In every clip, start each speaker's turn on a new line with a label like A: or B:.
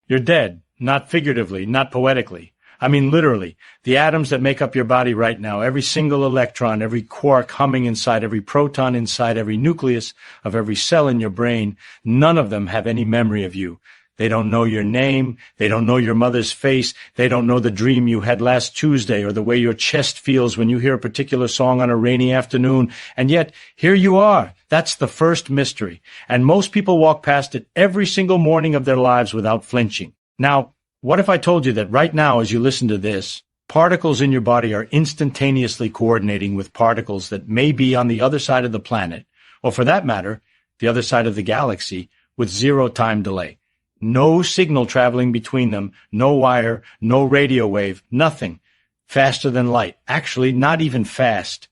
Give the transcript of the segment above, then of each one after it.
A: You're dead, not figuratively, not poetically. I mean literally. The atoms that make up your body right now, every single electron, every quark humming inside, every proton inside, every nucleus of every cell in your brain, none of them have any memory of you. They don't know your name. They don't know your mother's face. They don't know the dream you had last Tuesday or the way your chest feels when you hear a particular song on a rainy afternoon. And yet, here you are. That's the first mystery. And most people walk past it every single morning of their lives without flinching. Now, what if I told you that right now, as you listen to this, particles in your body are instantaneously coordinating with particles that may be on the other side of the planet, or for that matter, the other side of the galaxy, with zero time delay? No signal traveling between them, no wire, no radio wave, nothing. Faster than light. Actually, not even fast.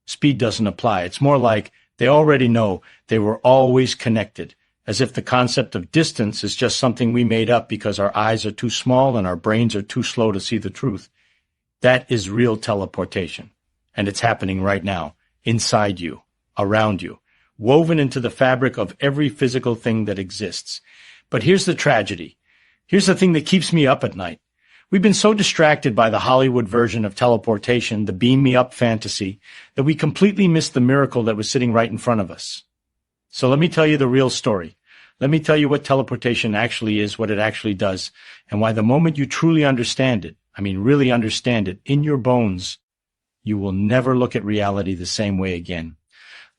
A: Speed doesn't apply. It's more like they already know they were always connected, as if the concept of distance is just something we made up because our eyes are too small and our brains are too slow to see the truth. That is real teleportation. And it's happening right now, inside you, around you, woven into the fabric of every physical thing that exists. But here's the tragedy. Here's the thing that keeps me up at night. We've been so distracted by the Hollywood version of teleportation, the beam-me-up fantasy, that we completely missed the miracle that was sitting right in front of us. So let me tell you the real story. Let me tell you what teleportation actually is, what it actually does, and why the moment you truly understand it, I mean really understand it, in your bones, you will never look at reality the same way again.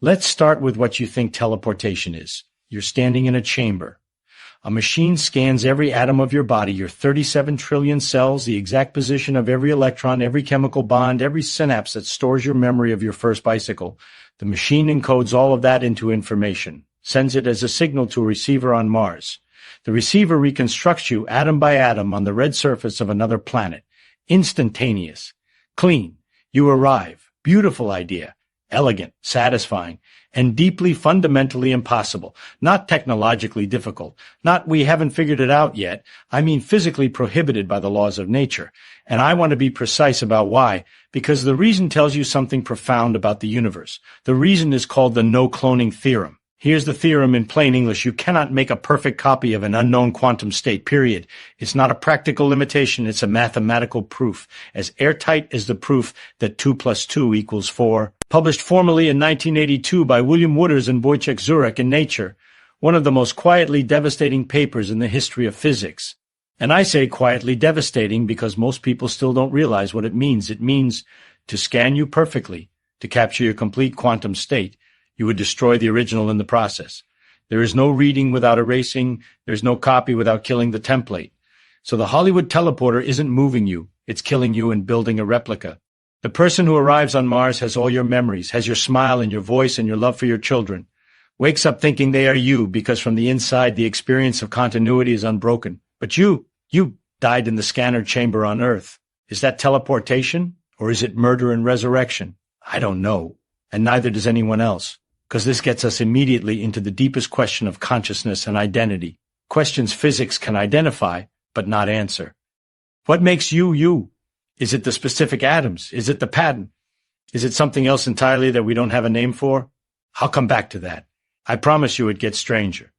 A: Let's start with what you think teleportation is. You're standing in a chamber. A machine scans every atom of your body, your 37 trillion cells, the exact position of every electron, every chemical bond, every synapse that stores your memory of your first bicycle. The machine encodes all of that into information, sends it as a signal to a receiver on Mars. The receiver reconstructs you atom by atom on the red surface of another planet. Instantaneous. Clean. You arrive. Beautiful idea. Elegant, satisfying, and deeply fundamentally impossible. Not technologically difficult. Not we haven't figured it out yet. I mean physically prohibited by the laws of nature. And I want to be precise about why, because the reason tells you something profound about the universe. The reason is called the no-cloning theorem. Here's the theorem in plain English. You cannot make a perfect copy of an unknown quantum state, period. It's not a practical limitation. It's a mathematical proof, as airtight as the proof that 2 + 2 = 4. Published formally in 1982 by William Wouters and Wojciech Zurek in Nature, one of the most quietly devastating papers in the history of physics. And I say quietly devastating because most people still don't realize what it means. It means to scan you perfectly, to capture your complete quantum state. You would destroy the original in the process. There is no reading without erasing. There's no copy without killing the template. So the Hollywood teleporter isn't moving you. It's killing you and building a replica. The person who arrives on Mars has all your memories, has your smile and your voice and your love for your children, wakes up thinking they are you because from the inside the experience of continuity is unbroken. But you died in the scanner chamber on Earth. Is that teleportation or is it murder and resurrection? I don't know, and neither does anyone else, because this gets us immediately into the deepest question of consciousness and identity, questions physics can identify but not answer. What makes you you? Is it the specific atoms? Is it the pattern? Is it something else entirely that we don't have a name for? I'll come back to that. I promise you it gets stranger.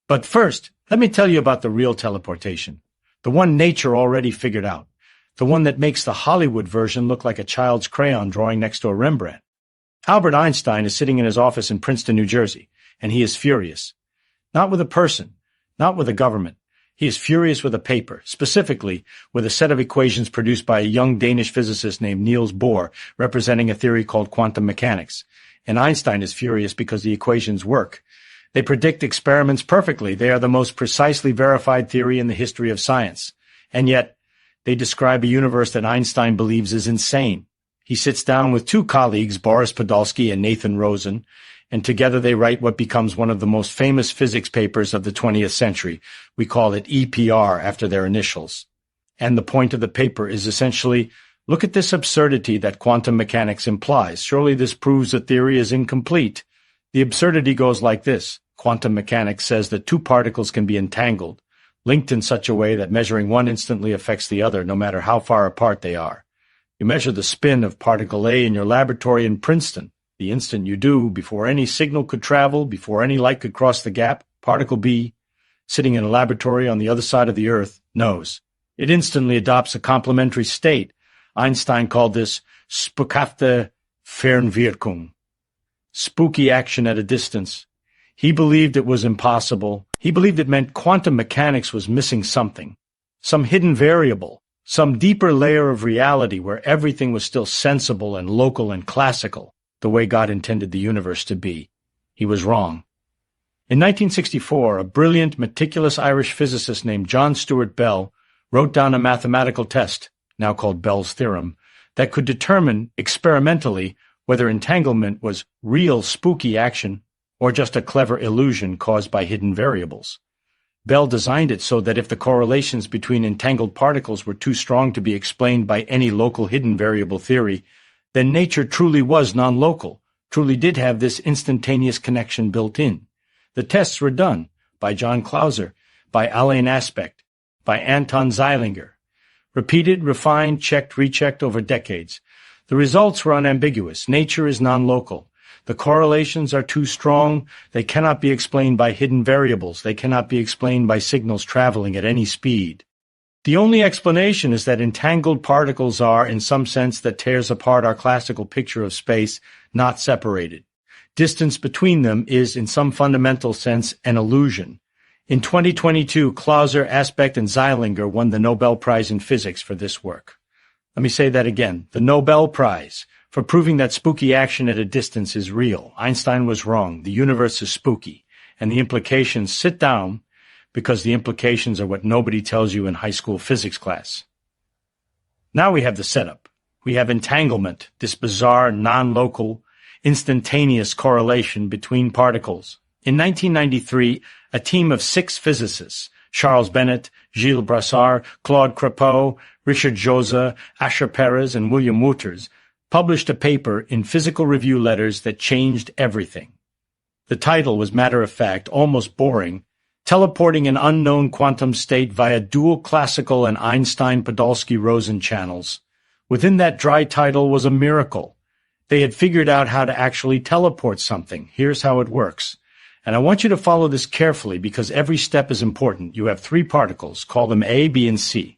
A: But first, let me tell you about the real teleportation, the one nature already figured out, the one that makes the Hollywood version look like a child's crayon drawing next to a Rembrandt. Albert Einstein is sitting in his office in Princeton, New Jersey, and he is furious. Not with a person, not with a government. He is furious with a paper, specifically with a set of equations produced by a young Danish physicist named Niels Bohr, representing a theory called quantum mechanics. And Einstein is furious because the equations work. They predict experiments perfectly. They are the most precisely verified theory in the history of science. And yet, they describe a universe that Einstein believes is insane. He sits down with two colleagues, Boris Podolsky and Nathan Rosen, and together they write what becomes one of the most famous physics papers of the 20th century. We call it EPR after their initials. And the point of the paper is essentially, look at this absurdity that quantum mechanics implies. Surely this proves the theory is incomplete. The absurdity goes like this. Quantum mechanics says that two particles can be entangled, linked in such a way that measuring one instantly affects the other, no matter how far apart they are. You measure the spin of particle A in your laboratory in Princeton. The instant you do, before any signal could travel, before any light could cross the gap, particle B sitting in a laboratory on the other side of the Earth, knows. It instantly adopts a complementary state. Einstein called this spukhafte Fernwirkung, spooky action at a distance. He believed it was impossible. He believed it meant quantum mechanics was missing something, some hidden variable, some deeper layer of reality where everything was still sensible and local and classical, the way God intended the universe to be. He was wrong. In 1964, a brilliant, meticulous Irish physicist named John Stuart Bell wrote down a mathematical test, now called Bell's theorem, that could determine, experimentally, whether entanglement was real spooky action or just a clever illusion caused by hidden variables. Bell designed it so that if the correlations between entangled particles were too strong to be explained by any local hidden variable theory, then nature truly was non-local, truly did have this instantaneous connection built in. The tests were done by John Clauser, by Alain Aspect, by Anton Zeilinger. Repeated, refined, checked, rechecked over decades. The results were unambiguous. Nature is non-local. The correlations are too strong. They cannot be explained by hidden variables. They cannot be explained by signals traveling at any speed. The only explanation is that entangled particles are, in some sense that tears apart our classical picture of space, not separated. Distance between them is, in some fundamental sense, an illusion. In 2022, Clauser, Aspect, and Zeilinger won the Nobel Prize in Physics for this work. Let me say that again. The Nobel Prize for proving that spooky action at a distance is real. Einstein was wrong. The universe is spooky. And the implications, sit down, because the implications are what nobody tells you in high school physics class. Now we have the setup. We have entanglement, this bizarre, non-local, instantaneous correlation between particles. In 1993, a team of 6 physicists, Charles Bennett, Gilles Brassard, Claude Crepeau, Richard Joseph, Asher Perez, and William Wouters, published a paper in Physical Review Letters that changed everything. The title was matter-of-fact, almost boring, Teleporting an Unknown Quantum State via Dual Classical and Einstein-Podolsky-Rosen Channels. Within that dry title was a miracle. They had figured out how to actually teleport something. Here's how it works. And I want you to follow this carefully because every step is important. You have 3 particles. Call them A, B, and C.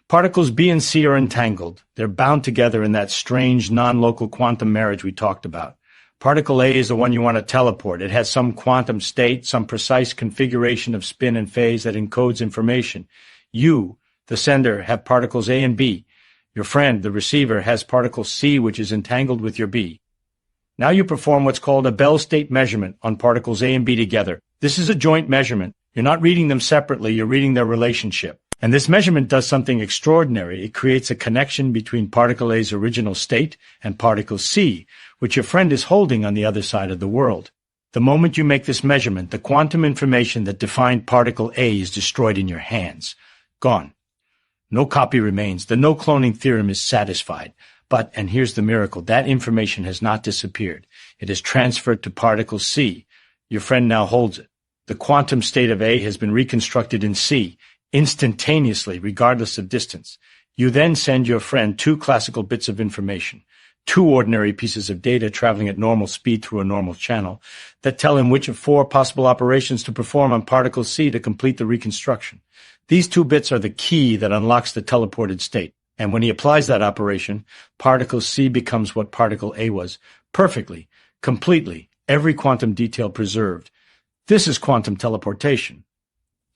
A: Particles B and C are entangled. They're bound together in that strange non-local quantum marriage we talked about. Particle A is the one you want to teleport. It has some quantum state, some precise configuration of spin and phase that encodes information. You, the sender, have particles A and B. Your friend, the receiver, has particle C, which is entangled with your B. Now you perform what's called a Bell state measurement on particles A and B together. This is a joint measurement. You're not reading them separately, you're reading their relationship. And this measurement does something extraordinary. It creates a connection between particle A's original state and particle C, which your friend is holding on the other side of the world. The moment you make this measurement, the quantum information that defined particle A is destroyed in your hands. Gone. No copy remains. The no-cloning theorem is satisfied. But, and here's the miracle, that information has not disappeared. It is transferred to particle C. Your friend now holds it. The quantum state of A has been reconstructed in C, instantaneously, regardless of distance. You then send your friend 2 classical bits of information, 2 ordinary pieces of data traveling at normal speed through a normal channel, that tell him which of 4 possible operations to perform on particle C to complete the reconstruction. These 2 bits are the key that unlocks the teleported state. And when he applies that operation, particle C becomes what particle A was, perfectly, completely, every quantum detail preserved. This is quantum teleportation.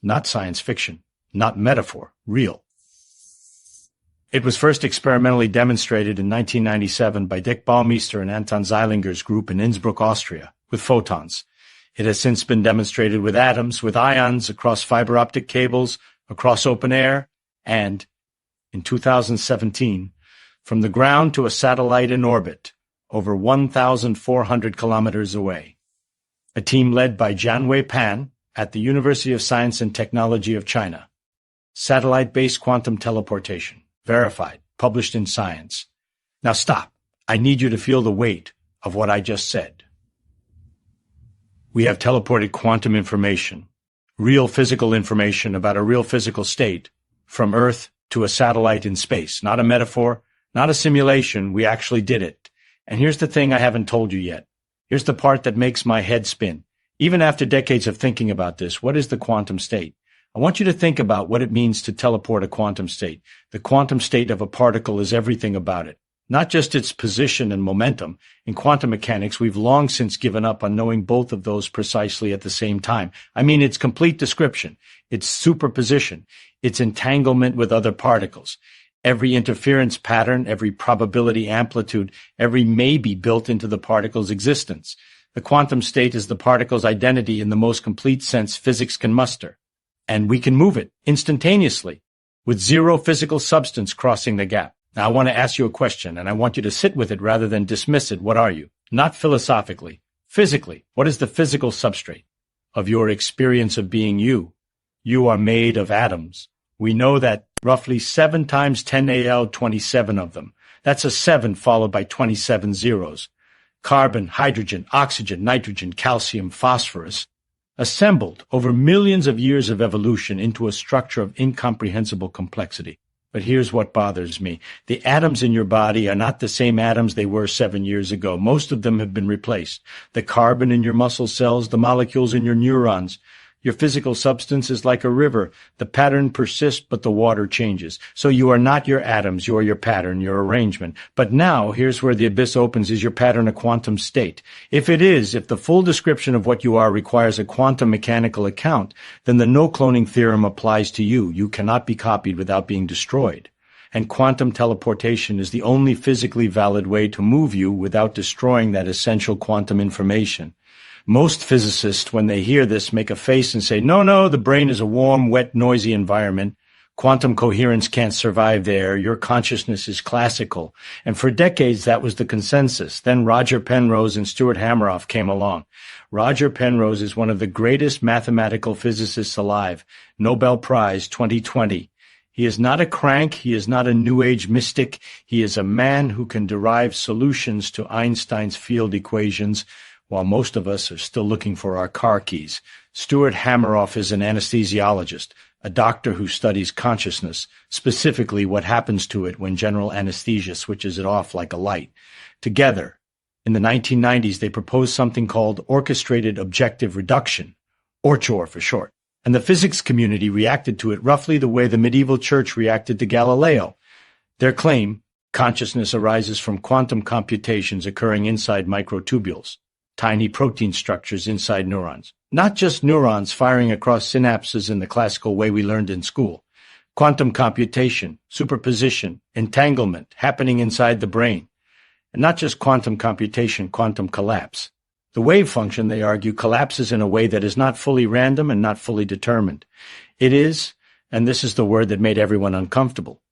A: Not science fiction, not metaphor, real. It was first experimentally demonstrated in 1997 by Dick Baumeister and Anton Zeilinger's group in Innsbruck, Austria, with photons. It has since been demonstrated with atoms, with ions, across fiber optic cables, across open air, and in 2017, from the ground to a satellite in orbit, over 1,400 kilometers away. A team led by Jianwei Pan at the University of Science and Technology of China. Satellite-based quantum teleportation. Verified. Published in Science. Now stop. I need you to feel the weight of what I just said. We have teleported quantum information, real physical information about a real physical state, from Earth to a satellite in space. Not a metaphor, not a simulation. We actually did it. And here's the thing I haven't told you yet. Here's the part that makes my head spin. Even after decades of thinking about this, what is the quantum state? I want you to think about what it means to teleport a quantum state. The quantum state of a particle is everything about it, not just its position and momentum. In quantum mechanics, we've long since given up on knowing both of those precisely at the same time. I mean, its complete description, its superposition, its entanglement with other particles. Every interference pattern, every probability amplitude, every maybe built into the particle's existence. The quantum state is the particle's identity in the most complete sense physics can muster. And we can move it instantaneously, with zero physical substance crossing the gap. Now, I want to ask you a question, and I want you to sit with it rather than dismiss it. What are you? Not philosophically. Physically. What is the physical substrate of your experience of being you? You are made of atoms. We know that roughly 7 times 10 al, 27 of them. That's a 7 followed by 27 zeros. Carbon, hydrogen, oxygen, nitrogen, calcium, phosphorus, assembled over millions of years of evolution into a structure of incomprehensible complexity. But here's what bothers me. The atoms in your body are not the same atoms they were 7 years ago. Most of them have been replaced. The carbon in your muscle cells, the molecules in your neurons. Your physical substance is like a river. The pattern persists, but the water changes. So you are not your atoms, you are your pattern, your arrangement. But now, here's where the abyss opens. Is your pattern a quantum state? If the full description of what you are requires a quantum mechanical account, then the no-cloning theorem applies to you. You cannot be copied without being destroyed. And quantum teleportation is the only physically valid way to move you without destroying that essential quantum information. Most physicists, when they hear this, make a face and say, no, the brain is a warm, wet, noisy environment. Quantum coherence can't survive there. Your consciousness is classical. And for decades, that was the consensus. Then Roger Penrose and Stuart Hameroff came along. Roger Penrose is one of the greatest mathematical physicists alive. Nobel Prize 2020. He is not a crank. He is not a New Age mystic. He is a man who can derive solutions to Einstein's field equations, while most of us are still looking for our car keys. Stuart Hameroff is an anesthesiologist, a doctor who studies consciousness, specifically what happens to it when general anesthesia switches it off like a light. Together, in the 1990s, they proposed something called orchestrated objective reduction, ORCHOR for short, and the physics community reacted to it roughly the way the medieval church reacted to Galileo. Their claim, consciousness arises from quantum computations occurring inside microtubules, tiny protein structures inside neurons. Not just neurons firing across synapses in the classical way we learned in school. Quantum computation, superposition, entanglement happening inside the brain. And not just quantum computation, quantum collapse. The wave function, they argue, collapses in a way that is not fully random and not fully determined. It is, and this is the word that made everyone uncomfortable,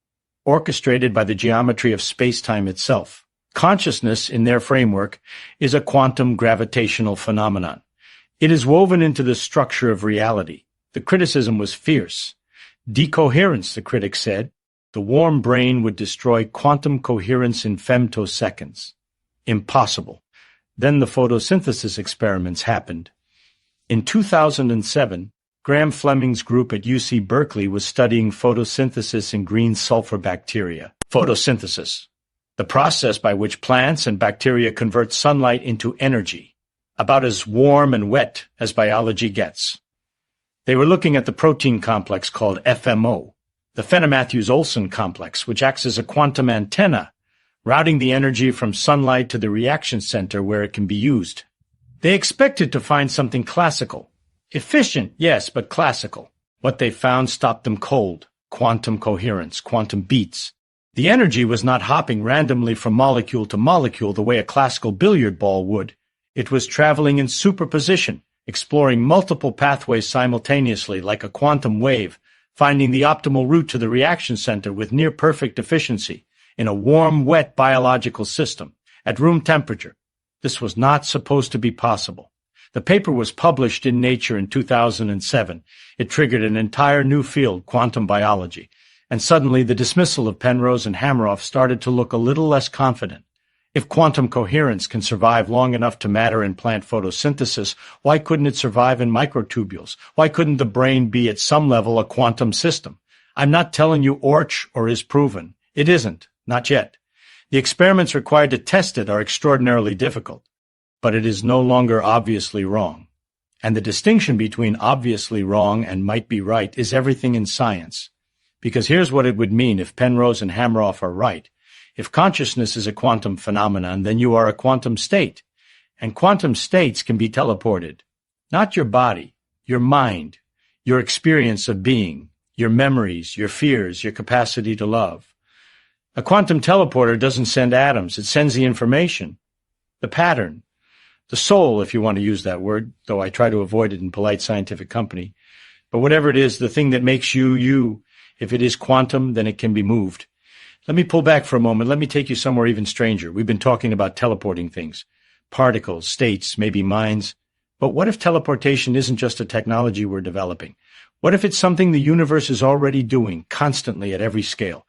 A: orchestrated by the geometry of space-time itself. Consciousness, in their framework, is a quantum gravitational phenomenon. It is woven into the structure of reality. The criticism was fierce. Decoherence, the critics said. The warm brain would destroy quantum coherence in femtoseconds. Impossible. Then the photosynthesis experiments happened. In 2007, Graham Fleming's group at UC Berkeley was studying photosynthesis in green sulfur bacteria. Photosynthesis, the process by which plants and bacteria convert sunlight into energy, about as warm and wet as biology gets. They were looking at the protein complex called FMO, the Fenner-Matthews-Olsen complex, which acts as a quantum antenna, routing the energy from sunlight to the reaction center where it can be used. They expected to find something classical. Efficient, yes, but classical. What they found stopped them cold. Quantum coherence, quantum beats. The energy was not hopping randomly from molecule to molecule the way a classical billiard ball would. It was traveling in superposition, exploring multiple pathways simultaneously like a quantum wave, finding the optimal route to the reaction center with near-perfect efficiency in a warm, wet biological system at room temperature. This was not supposed to be possible. The paper was published in Nature in 2007. It triggered an entire new field, quantum biology. And suddenly the dismissal of Penrose and Hameroff started to look a little less confident. If quantum coherence can survive long enough to matter in plant photosynthesis, why couldn't it survive in microtubules? Why couldn't the brain be at some level a quantum system? I'm not telling you ORCH or is proven. It isn't, not yet. The experiments required to test it are extraordinarily difficult, but it is no longer obviously wrong. And the distinction between obviously wrong and might be right is everything in science. Because here's what it would mean if Penrose and Hameroff are right. If consciousness is a quantum phenomenon, then you are a quantum state. And quantum states can be teleported. Not your body, your mind, your experience of being, your memories, your fears, your capacity to love. A quantum teleporter doesn't send atoms, it sends the information, the pattern, the soul, if you want to use that word, though I try to avoid it in polite scientific company. But whatever it is, the thing that makes you, you, if it is quantum, then it can be moved. Let me pull back for a moment. Let me take you somewhere even stranger. We've been talking about teleporting things, particles, states, maybe minds. But what if teleportation isn't just a technology we're developing? What if it's something the universe is already doing constantly at every scale?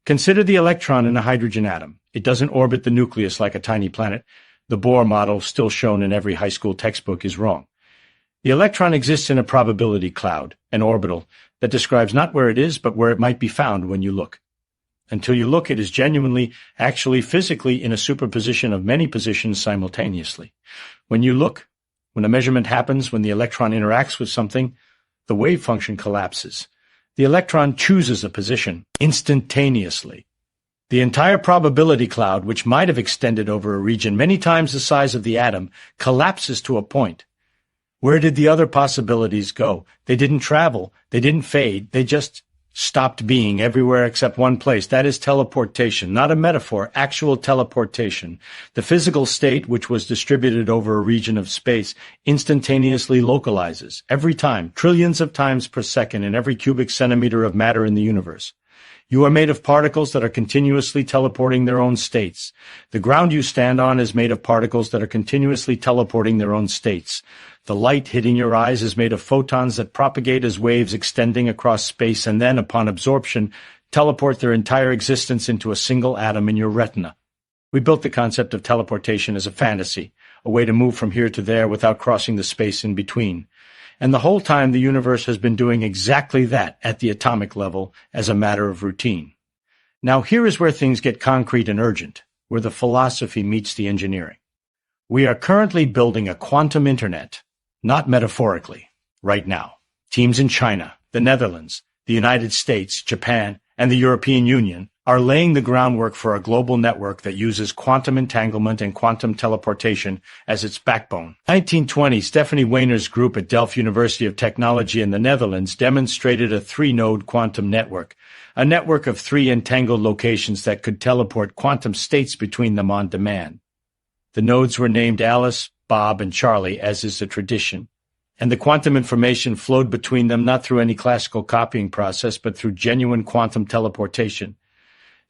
A: Consider the electron in a hydrogen atom. It doesn't orbit the nucleus like a tiny planet. The Bohr model, still shown in every high school textbook, is wrong. The electron exists in a probability cloud, an orbital, that describes not where it is, but where it might be found when you look. Until you look, it is genuinely, actually physically in a superposition of many positions simultaneously. When you look, when a measurement happens, when the electron interacts with something, the wave function collapses. The electron chooses a position instantaneously. The entire probability cloud, which might have extended over a region many times the size of the atom, collapses to a point. Where did the other possibilities go? They didn't travel. They didn't fade. They just stopped being everywhere except one place. That is teleportation, not a metaphor, actual teleportation. The physical state, which was distributed over a region of space, instantaneously localizes every time, trillions of times per second in every cubic centimeter of matter in the universe. You are made of particles that are continuously teleporting their own states. The ground you stand on is made of particles that are continuously teleporting their own states. The light hitting your eyes is made of photons that propagate as waves extending across space and then, upon absorption, teleport their entire existence into a single atom in your retina. We built the concept of teleportation as a fantasy, a way to move from here to there without crossing the space in between. And the whole time the universe has been doing exactly that at the atomic level as a matter of routine. Now here is where things get concrete and urgent, where the philosophy meets the engineering. We are currently building a quantum internet, not metaphorically, right now. Teams in China, the Netherlands, the United States, Japan, and the European Union are laying the groundwork for a global network that uses quantum entanglement and quantum teleportation as its backbone. In 1920, Stephanie Weiner's group at Delft University of Technology in the Netherlands demonstrated a 3-node quantum network, a network of 3 entangled locations that could teleport quantum states between them on demand. The nodes were named Alice, Bob, and Charlie, as is the tradition, and the quantum information flowed between them not through any classical copying process, but through genuine quantum teleportation.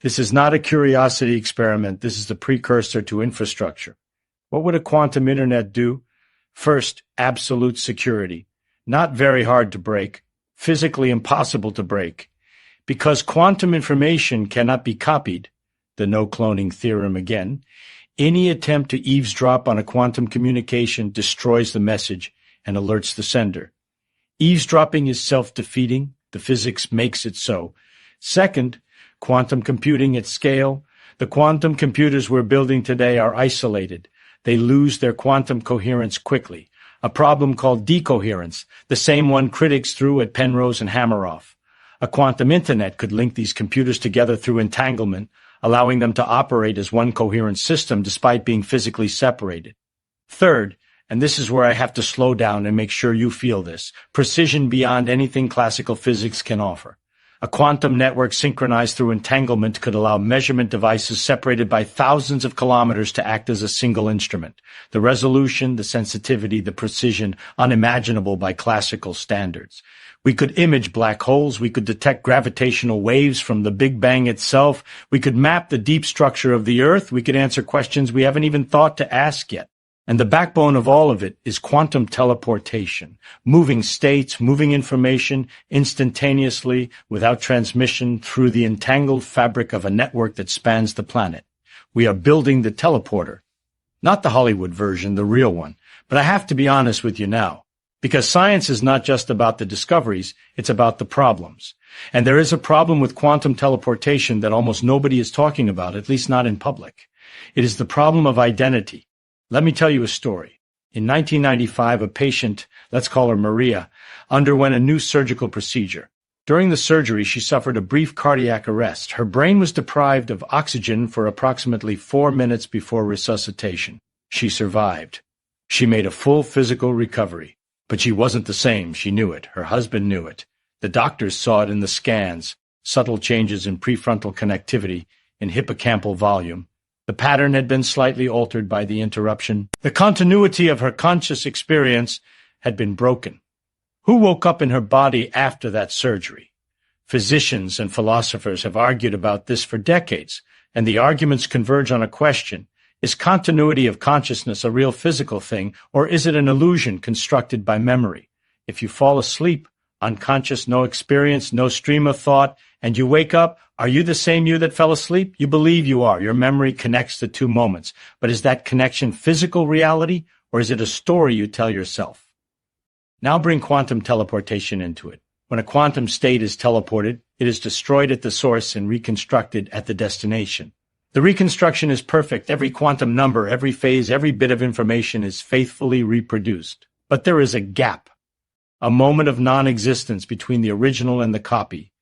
A: This is not a curiosity experiment. This is the precursor to infrastructure. What would a quantum internet do? First, absolute security. Not very hard to break, physically impossible to break. Because quantum information cannot be copied, the no-cloning theorem again, any attempt to eavesdrop on a quantum communication destroys the message and alerts the sender. Eavesdropping is self-defeating. The physics makes it so. Second, quantum computing at scale. The quantum computers we're building today are isolated. They lose their quantum coherence quickly, a problem called decoherence, the same one critics threw at Penrose and Hameroff. A quantum internet could link these computers together through entanglement, allowing them to operate as one coherent system despite being physically separated. Third, and this is where I have to slow down and make sure you feel this, precision beyond anything classical physics can offer. A quantum network synchronized through entanglement could allow measurement devices separated by thousands of kilometers to act as a single instrument. The resolution, the sensitivity, the precision, unimaginable by classical standards. We could image black holes. We could detect gravitational waves from the Big Bang itself. We could map the deep structure of the Earth. We could answer questions we haven't even thought to ask yet. And the backbone of all of it is quantum teleportation, moving states, moving information instantaneously without transmission through the entangled fabric of a network that spans the planet. We are building the teleporter, not the Hollywood version, the real one. But I have to be honest with you now, because science is not just about the discoveries, it's about the problems. And there is a problem with quantum teleportation that almost nobody is talking about, at least not in public. It is the problem of identity. Let me tell you a story. In 1995, a patient, let's call her Maria, underwent a new surgical procedure. During the surgery, she suffered a brief cardiac arrest. Her brain was deprived of oxygen for approximately 4 minutes before resuscitation. She survived. She made a full physical recovery. But she wasn't the same. She knew it. Her husband knew it. The doctors saw it in the scans, subtle changes in prefrontal connectivity, in hippocampal volume. The pattern had been slightly altered by the interruption. The continuity of her conscious experience had been broken. Who woke up in her body after that surgery? Physicians and philosophers have argued about this for decades, and the arguments converge on a question. Is continuity of consciousness a real physical thing, or is it an illusion constructed by memory? If you fall asleep, unconscious, no experience, no stream of thought, and you wake up, are you the same you that fell asleep? You believe you are. Your memory connects the two moments. But is that connection physical reality, or is it a story you tell yourself? Now bring quantum teleportation into it. When a quantum state is teleported, it is destroyed at the source and reconstructed at the destination. The reconstruction is perfect. Every quantum number, every phase, every bit of information is faithfully reproduced. But there is a gap, a moment of non-existence between the original and the copy.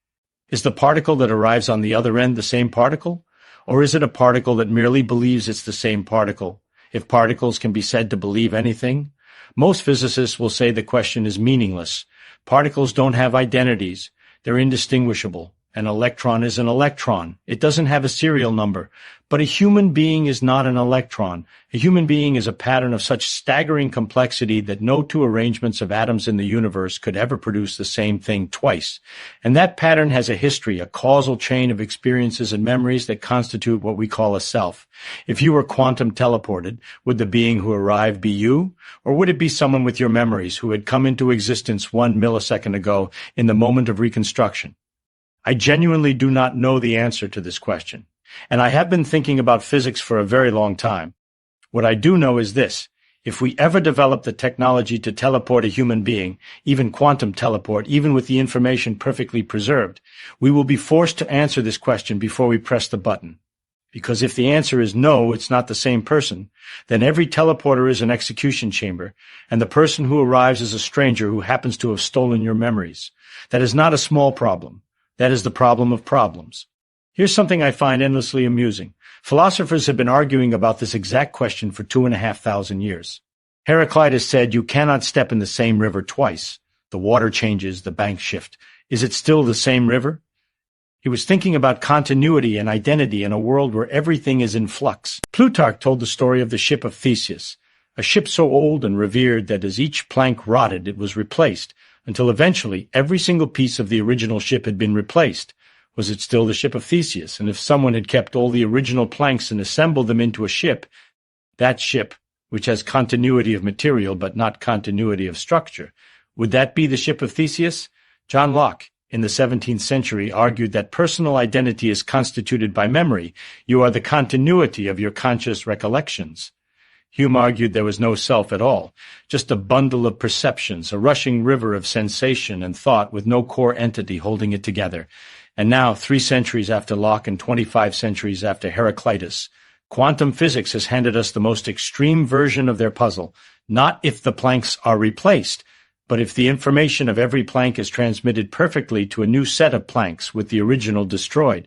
A: Is the particle that arrives on the other end the same particle? Or is it a particle that merely believes it's the same particle? If particles can be said to believe anything? Most physicists will say the question is meaningless. Particles don't have identities. They're indistinguishable. An electron is an electron. It doesn't have a serial number. But a human being is not an electron. A human being is a pattern of such staggering complexity that no two arrangements of atoms in the universe could ever produce the same thing twice. And that pattern has a history, a causal chain of experiences and memories that constitute what we call a self. If you were quantum teleported, would the being who arrived be you? Or would it be someone with your memories who had come into existence 1 millisecond ago in the moment of reconstruction? I genuinely do not know the answer to this question, and I have been thinking about physics for a very long time. What I do know is this: if we ever develop the technology to teleport a human being, even quantum teleport, even with the information perfectly preserved, we will be forced to answer this question before we press the button. Because if the answer is no, it's not the same person, then every teleporter is an execution chamber, and the person who arrives is a stranger who happens to have stolen your memories. That is not a small problem. That is the problem of problems. Here's something I find endlessly amusing. Philosophers have been arguing about this exact question for 2,500 years. Heraclitus said, "You cannot step in the same river twice. The water changes, the banks shift. Is it still the same river?" He was thinking about continuity and identity in a world where everything is in flux. Plutarch told the story of the ship of Theseus, a ship so old and revered that as each plank rotted, it was replaced, until eventually every single piece of the original ship had been replaced. Was it still the ship of Theseus? And if someone had kept all the original planks and assembled them into a ship, that ship, which has continuity of material but not continuity of structure, would that be the ship of Theseus? John Locke, in the 17th century, argued that personal identity is constituted by memory. You are the continuity of your conscious recollections. Hume argued there was no self at all, just a bundle of perceptions, a rushing river of sensation and thought with no core entity holding it together. And now, 3 centuries after Locke and 25 centuries after Heraclitus, quantum physics has handed us the most extreme version of their puzzle, not if the planks are replaced, but if the information of every plank is transmitted perfectly to a new set of planks with the original destroyed.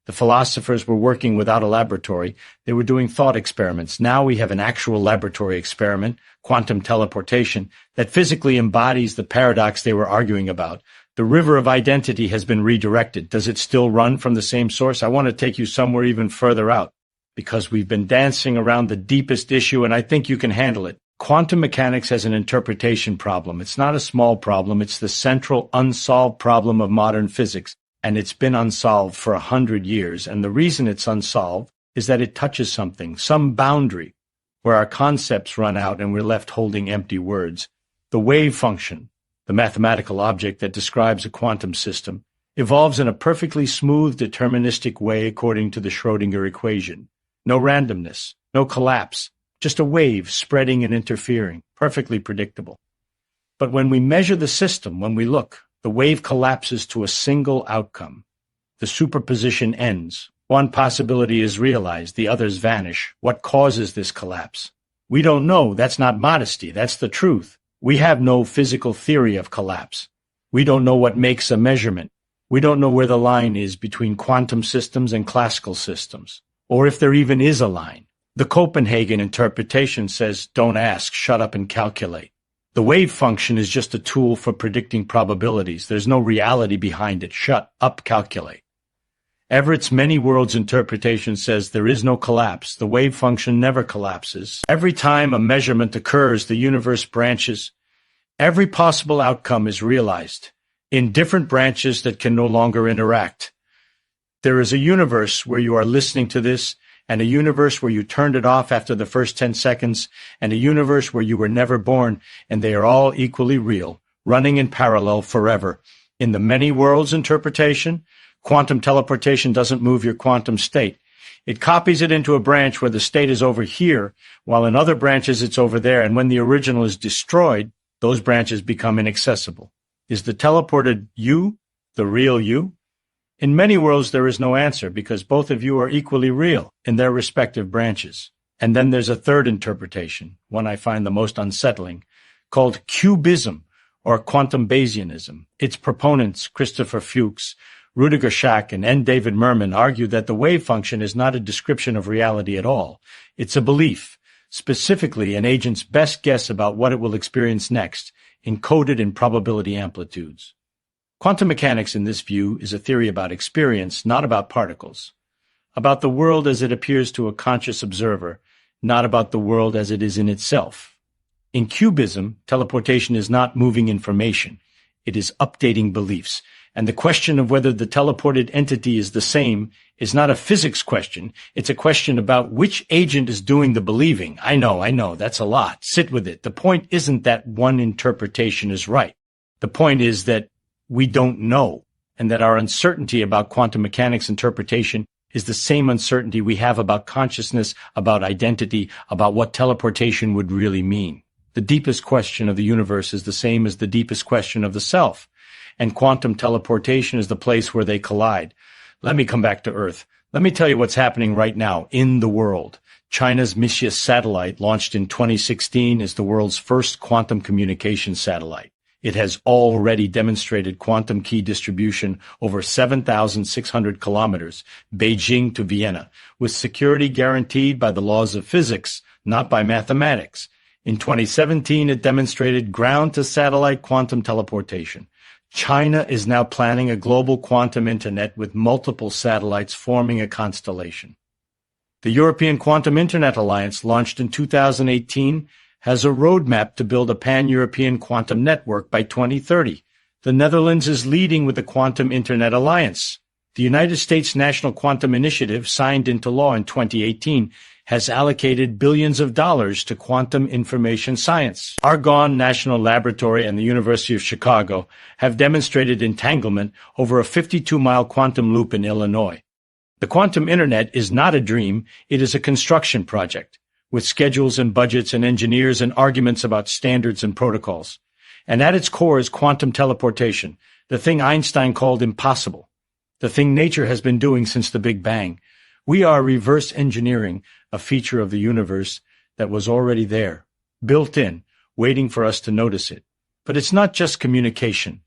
A: The philosophers were working without a laboratory. They were doing thought experiments. Now we have an actual laboratory experiment, quantum teleportation, that physically embodies the paradox they were arguing about. The river of identity has been redirected. Does it still run from the same source? I want to take you somewhere even further out, because we've been dancing around the deepest issue, and I think you can handle it. Quantum mechanics has an interpretation problem. It's not a small problem. It's the central unsolved problem of modern physics. And it's been unsolved for 100 years, and the reason it's unsolved is that it touches something, some boundary, where our concepts run out and we're left holding empty words. The wave function, the mathematical object that describes a quantum system, evolves in a perfectly smooth, deterministic way according to the Schrödinger equation. No randomness, no collapse, just a wave spreading and interfering, perfectly predictable. But when we measure the system, when we look, the wave collapses to a single outcome. The superposition ends. One possibility is realized, the others vanish. What causes this collapse? We don't know. That's not modesty. That's the truth. We have no physical theory of collapse. We don't know what makes a measurement. We don't know where the line is between quantum systems and classical systems, or if there even is a line. The Copenhagen interpretation says, don't ask, shut up and calculate. The wave function is just a tool for predicting probabilities. There's no reality behind it. Shut up, calculate. Everett's many worlds interpretation says there is no collapse. The wave function never collapses. Every time a measurement occurs, the universe branches. Every possible outcome is realized in different branches that can no longer interact. There is a universe where you are listening to this, and a universe where you turned it off after the first 10 seconds, and a universe where you were never born, and they are all equally real, running in parallel forever. In the many worlds interpretation, quantum teleportation doesn't move your quantum state. It copies it into a branch where the state is over here, while in other branches it's over there, and when the original is destroyed, those branches become inaccessible. Is the teleported you the real you? In many worlds there is no answer, because both of you are equally real in their respective branches. And then there's a third interpretation, one I find the most unsettling, called cubism, or quantum Bayesianism. Its proponents, Christopher Fuchs, Rudiger Schack, and N. David Merman, argue that the wave function is not a description of reality at all. It's a belief, specifically an agent's best guess about what it will experience next, encoded in probability amplitudes. Quantum mechanics, in this view, is a theory about experience, not about particles, about the world as it appears to a conscious observer, not about the world as it is in itself. In cubism, teleportation is not moving information. It is updating beliefs. And the question of whether the teleported entity is the same is not a physics question. It's a question about which agent is doing the believing. I know, that's a lot. Sit with it. The point isn't that one interpretation is right. The point is that we don't know, and that our uncertainty about quantum mechanics interpretation is the same uncertainty we have about consciousness, about identity, about what teleportation would really mean. The deepest question of the universe is the same as the deepest question of the self, and quantum teleportation is the place where they collide. Let me come back to Earth. Let me tell you what's happening right now in the world. China's Missius satellite, launched in 2016, is the world's first quantum communication satellite. It has already demonstrated quantum key distribution over 7,600 kilometers, Beijing to Vienna, with security guaranteed by the laws of physics, not by mathematics. In 2017, it demonstrated ground-to-satellite quantum teleportation. China is now planning a global quantum internet with multiple satellites forming a constellation. The European Quantum Internet Alliance, launched in 2018, has a roadmap to build a pan-European quantum network by 2030. The Netherlands is leading with the Quantum Internet Alliance. The United States National Quantum Initiative, signed into law in 2018, has allocated billions of dollars to quantum information science. Argonne National Laboratory and the University of Chicago have demonstrated entanglement over a 52-mile quantum loop in Illinois. The quantum internet is not a dream, it is a construction project, with schedules and budgets and engineers and arguments about standards and protocols. And at its core is quantum teleportation, the thing Einstein called impossible, the thing nature has been doing since the Big Bang. We are reverse engineering a feature of the universe that was already there, built in, waiting for us to notice it. But it's not just communication.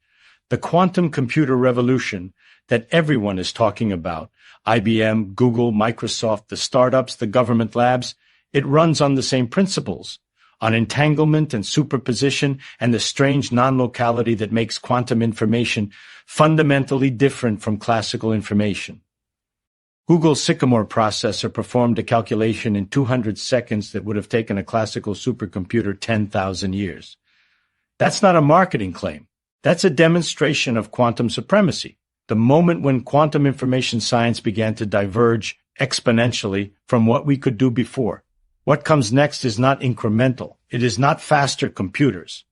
A: The quantum computer revolution that everyone is talking about, IBM, Google, Microsoft, the startups, the government labs, it runs on the same principles, on entanglement and superposition and the strange non-locality that makes quantum information fundamentally different from classical information. Google's Sycamore processor performed a calculation in 200 seconds that would have taken a classical supercomputer 10,000 years. That's not a marketing claim. That's a demonstration of quantum supremacy. The moment when quantum information science began to diverge exponentially from what we could do before. What comes next is not incremental. It is not faster computers.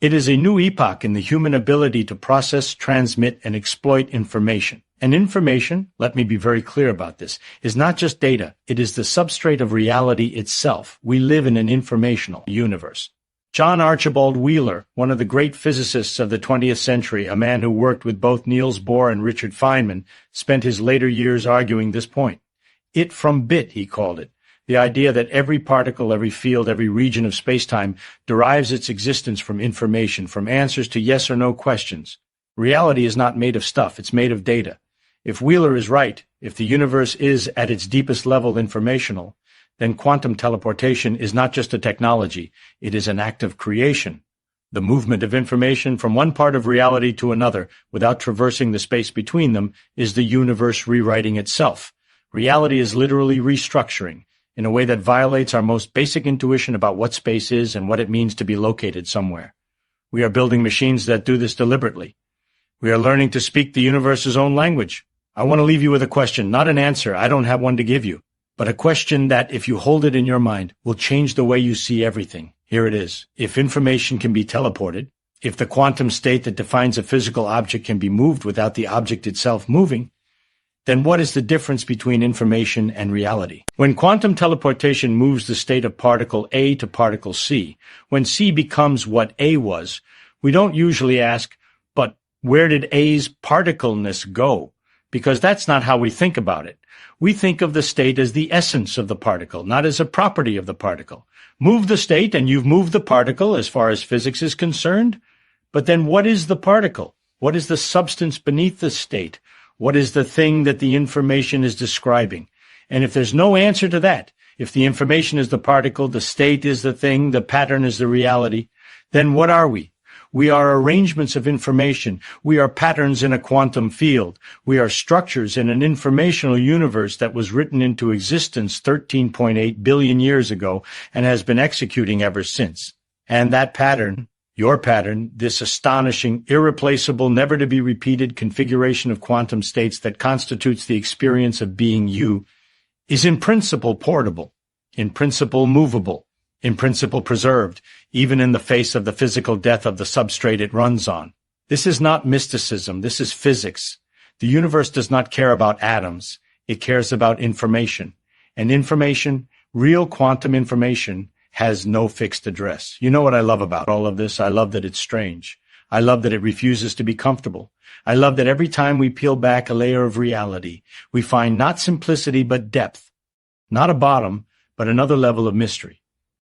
A: It is a new epoch in the human ability to process, transmit, and exploit information. And information, let me be very clear about this, is not just data. It is the substrate of reality itself. We live in an informational universe. John Archibald Wheeler, one of the great physicists of the 20th century, a man who worked with both Niels Bohr and Richard Feynman, spent his later years arguing this point. It from bit, he called it. The idea that every particle, every field, every region of space-time derives its existence from information, from answers to yes or no questions. Reality is not made of stuff, it's made of data. If Wheeler is right, if the universe is at its deepest level informational, then quantum teleportation is not just a technology, it is an act of creation. The movement of information from one part of reality to another without traversing the space between them is the universe rewriting itself. Reality is literally restructuring in a way that violates our most basic intuition about what space is and what it means to be located somewhere. We are building machines that do this deliberately. We are learning to speak the universe's own language. I want to leave you with a question, not an answer. I don't have one to give you, but a question that, if you hold it in your mind, will change the way you see everything. Here it is. If information can be teleported, if the quantum state that defines a physical object can be moved without the object itself moving, then what is the difference between information and reality? When quantum teleportation moves the state of particle A to particle C, when C becomes what A was, we don't usually ask, but where did A's particleness go? Because that's not how we think about it. We think of the state as the essence of the particle, not as a property of the particle. Move the state and you've moved the particle as far as physics is concerned. But then what is the particle? What is the substance beneath the state? What is the thing that the information is describing? And if there's no answer to that, if the information is the particle, the state is the thing, the pattern is the reality, then what are we? We are arrangements of information. We are patterns in a quantum field. We are structures in an informational universe that was written into existence 13.8 billion years ago and has been executing ever since. And that pattern, your pattern, this astonishing, irreplaceable, never-to-be-repeated configuration of quantum states that constitutes the experience of being you, is in principle portable, in principle movable, in principle preserved, even in the face of the physical death of the substrate it runs on. This is not mysticism, this is physics. The universe does not care about atoms, it cares about information. And information, real quantum information, has no fixed address. You know what I love about all of this? I love that it's strange. I love that it refuses to be comfortable. I love that every time we peel back a layer of reality, we find not simplicity but depth. Not a bottom, but another level of mystery.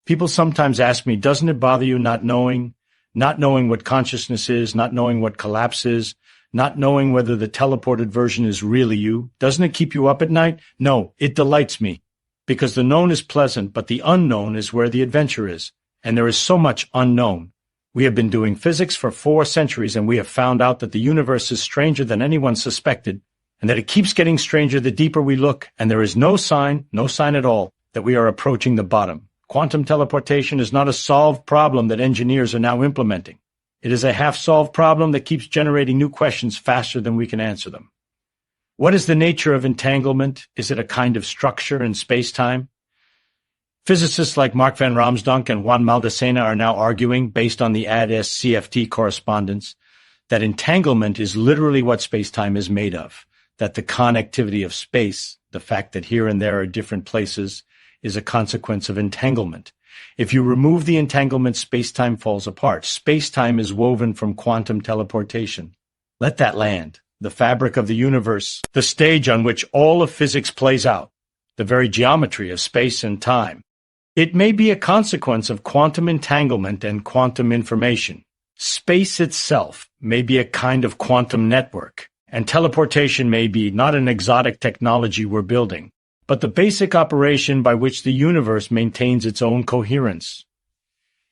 A: People sometimes ask me, doesn't it bother you not knowing what consciousness is, not knowing what collapse is, not knowing whether the teleported version is really you? Doesn't it keep you up at night? No, it delights me. Because the known is pleasant, but the unknown is where the adventure is. And there is so much unknown. We have been doing physics for 4 centuries, and we have found out that the universe is stranger than anyone suspected, and that it keeps getting stranger the deeper we look, and there is no sign at all, that we are approaching the bottom. Quantum teleportation is not a solved problem that engineers are now implementing. It is a half-solved problem that keeps generating new questions faster than we can answer them. What is the nature of entanglement? Is it a kind of structure in space-time? Physicists like Mark van Ramsdonk and Juan Maldacena are now arguing, based on the ADS-CFT correspondence, that entanglement is literally what space-time is made of, that the connectivity of space, the fact that here and there are different places, is a consequence of entanglement. If you remove the entanglement, space-time falls apart. Space-time is woven from quantum teleportation. Let that land. The fabric of the universe, the stage on which all of physics plays out, the very geometry of space and time. It may be a consequence of quantum entanglement and quantum information. Space itself may be a kind of quantum network, and teleportation may be not an exotic technology we're building, but the basic operation by which the universe maintains its own coherence.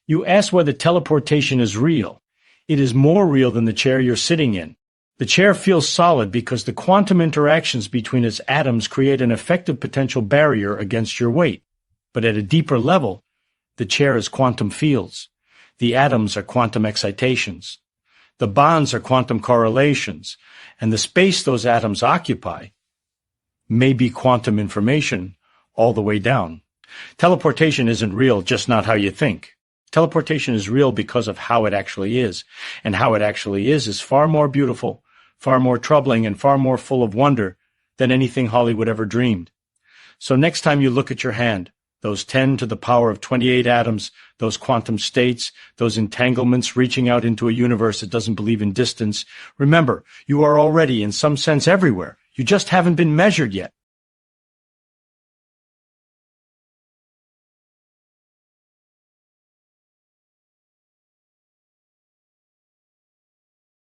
A: You ask whether teleportation is real. It is more real than the chair you're sitting in. The chair feels solid because the quantum interactions between its atoms create an effective potential barrier against your weight. But at a deeper level, the chair is quantum fields. The atoms are quantum excitations. The bonds are quantum correlations. And the space those atoms occupy may be quantum information all the way down. Teleportation isn't real, just not how you think. Teleportation is real because of how it actually is. And how it actually is far more beautiful, far more troubling, and far more full of wonder than anything Hollywood ever dreamed. So next time you look at your hand, those 10 to the power of 28 atoms, those quantum states, those entanglements reaching out into a universe that doesn't believe in distance, remember, you are already in some sense everywhere. You just haven't been measured yet.